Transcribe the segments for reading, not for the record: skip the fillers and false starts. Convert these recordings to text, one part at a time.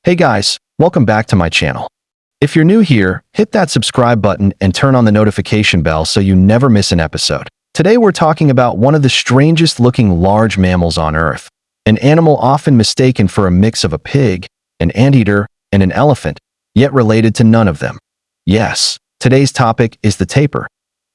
Hey guys, welcome back to my channel. If you're new here, hit that subscribe button and turn on the notification bell so you never miss an episode. Today we're talking about one of the strangest looking large mammals on Earth, an animal often mistaken for a mix of a pig, an anteater, and an elephant, yet related to none of them. Yes, today's topic is the tapir.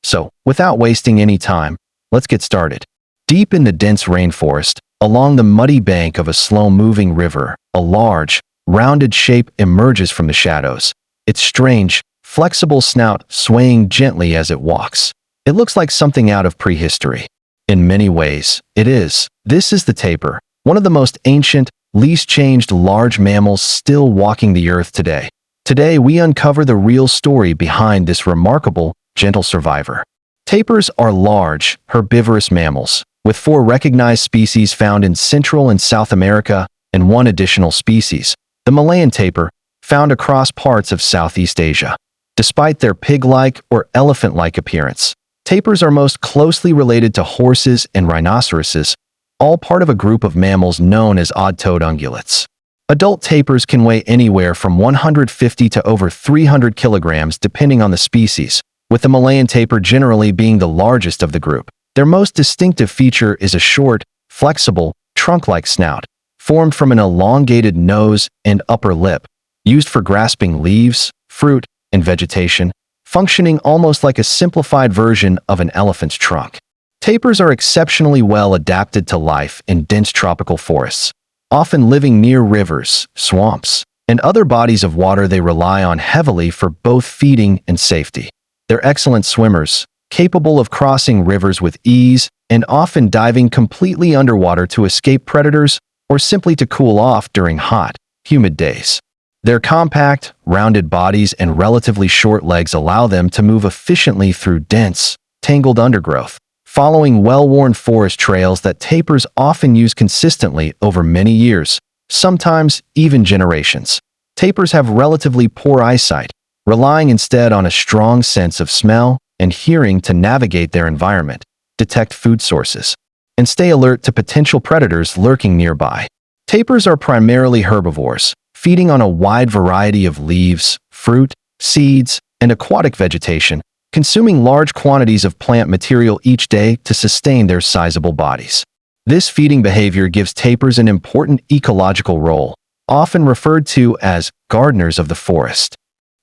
So, without wasting any time, let's get started. Deep in the dense rainforest, along the muddy bank of a slow-moving river, a large, rounded shape emerges from the shadows, its strange, flexible snout swaying gently as it walks. It looks like something out of prehistory. In many ways, it is. This is the tapir, one of the most ancient, least changed large mammals still walking the earth today. Today, we uncover the real story behind this remarkable, gentle survivor. Tapirs are large, herbivorous mammals, with 4 recognized species found in Central and South America and 1 additional species, the Malayan tapir, found across parts of Southeast Asia. Despite their pig-like or elephant-like appearance, tapirs are most closely related to horses and rhinoceroses, all part of a group of mammals known as odd-toed ungulates. Adult tapirs can weigh anywhere from 150 to over 300 kilograms depending on the species, with the Malayan tapir generally being the largest of the group. Their most distinctive feature is a short, flexible, trunk-like snout, formed from an elongated nose and upper lip, used for grasping leaves, fruit, and vegetation, functioning almost like a simplified version of an elephant's trunk. Tapirs are exceptionally well adapted to life in dense tropical forests, often living near rivers, swamps, and other bodies of water they rely on heavily for both feeding and safety. They're excellent swimmers, capable of crossing rivers with ease and often diving completely underwater to escape predators or simply to cool off during hot, humid days. Their compact, rounded bodies and relatively short legs allow them to move efficiently through dense, tangled undergrowth, following well-worn forest trails that tapirs often use consistently over many years, sometimes even generations. Tapirs have relatively poor eyesight, relying instead on a strong sense of smell and hearing to navigate their environment, detect food sources, and stay alert to potential predators lurking nearby. Tapirs are primarily herbivores, feeding on a wide variety of leaves, fruit, seeds, and aquatic vegetation, consuming large quantities of plant material each day to sustain their sizable bodies. This feeding behavior gives tapirs an important ecological role, often referred to as gardeners of the forest.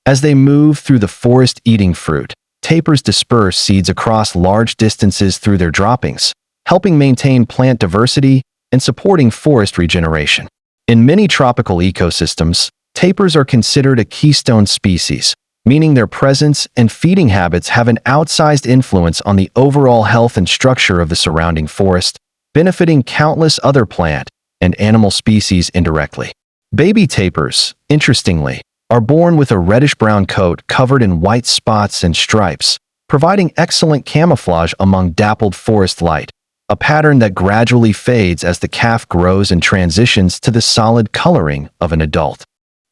As they move through the forest eating fruit, tapirs disperse seeds across large distances through their droppings, helping maintain plant diversity and supporting forest regeneration. In many tropical ecosystems, tapirs are considered a keystone species, meaning their presence and feeding habits have an outsized influence on the overall health and structure of the surrounding forest, benefiting countless other plant and animal species indirectly. Baby tapirs, interestingly, are born with a reddish-brown coat covered in white spots and stripes, providing excellent camouflage among dappled forest light, a pattern that gradually fades as the calf grows and transitions to the solid coloring of an adult.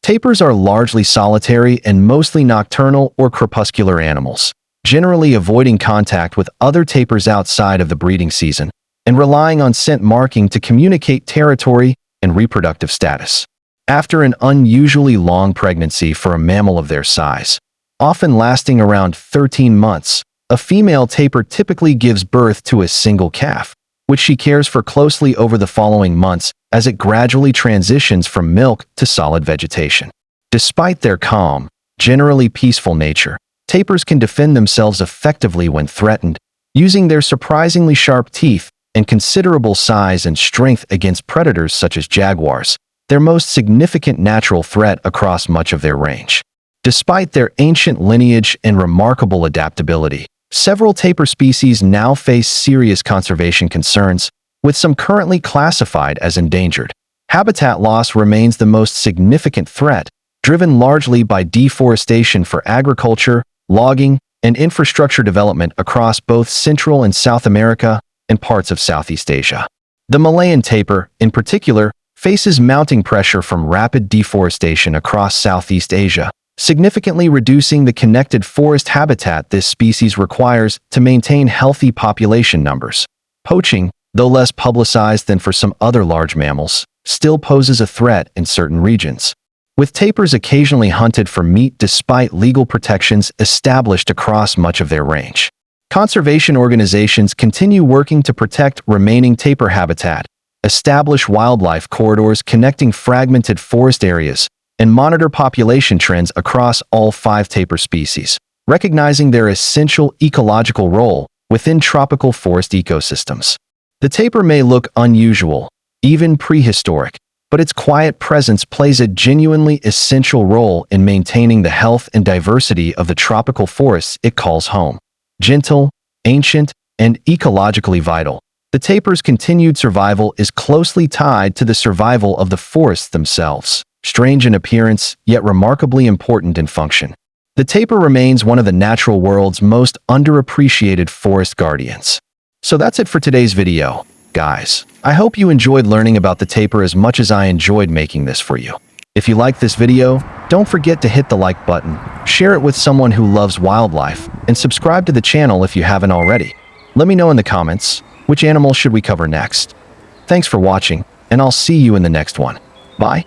Tapirs are largely solitary and mostly nocturnal or crepuscular animals, generally avoiding contact with other tapirs outside of the breeding season and relying on scent marking to communicate territory and reproductive status. After an unusually long pregnancy for a mammal of their size, often lasting around 13 months, a female tapir typically gives birth to a single calf, which she cares for closely over the following months as it gradually transitions from milk to solid vegetation. Despite their calm, generally peaceful nature, tapirs can defend themselves effectively when threatened, using their surprisingly sharp teeth and considerable size and strength against predators such as jaguars, their most significant natural threat across much of their range. Despite their ancient lineage and remarkable adaptability, several tapir species now face serious conservation concerns, with some currently classified as endangered. Habitat loss remains the most significant threat, driven largely by deforestation for agriculture, logging, and infrastructure development across both Central and South America and parts of Southeast Asia. The Malayan tapir, in particular, faces mounting pressure from rapid deforestation across Southeast Asia, significantly reducing the connected forest habitat this species requires to maintain healthy population numbers. Poaching, though less publicized than for some other large mammals, still poses a threat in certain regions. with tapirs occasionally hunted for meat despite legal protections established across much of their range. Conservation organizations continue working to protect remaining tapir habitat, establish wildlife corridors connecting fragmented forest areas, and monitor population trends across all 5 tapir species, recognizing their essential ecological role within tropical forest ecosystems. The tapir may look unusual, even prehistoric, but its quiet presence plays a genuinely essential role in maintaining the health and diversity of the tropical forests it calls home. Gentle, ancient, and ecologically vital, the tapir's continued survival is closely tied to the survival of the forests themselves. Strange in appearance, yet remarkably important in function. The tapir remains one of the natural world's most underappreciated forest guardians. So that's it for today's video, guys. I hope you enjoyed learning about the tapir as much as I enjoyed making this for you. If you liked this video, don't forget to hit the like button, share it with someone who loves wildlife, and subscribe to the channel if you haven't already. Let me know in the comments, which animal should we cover next? Thanks for watching, and I'll see you in the next one. Bye.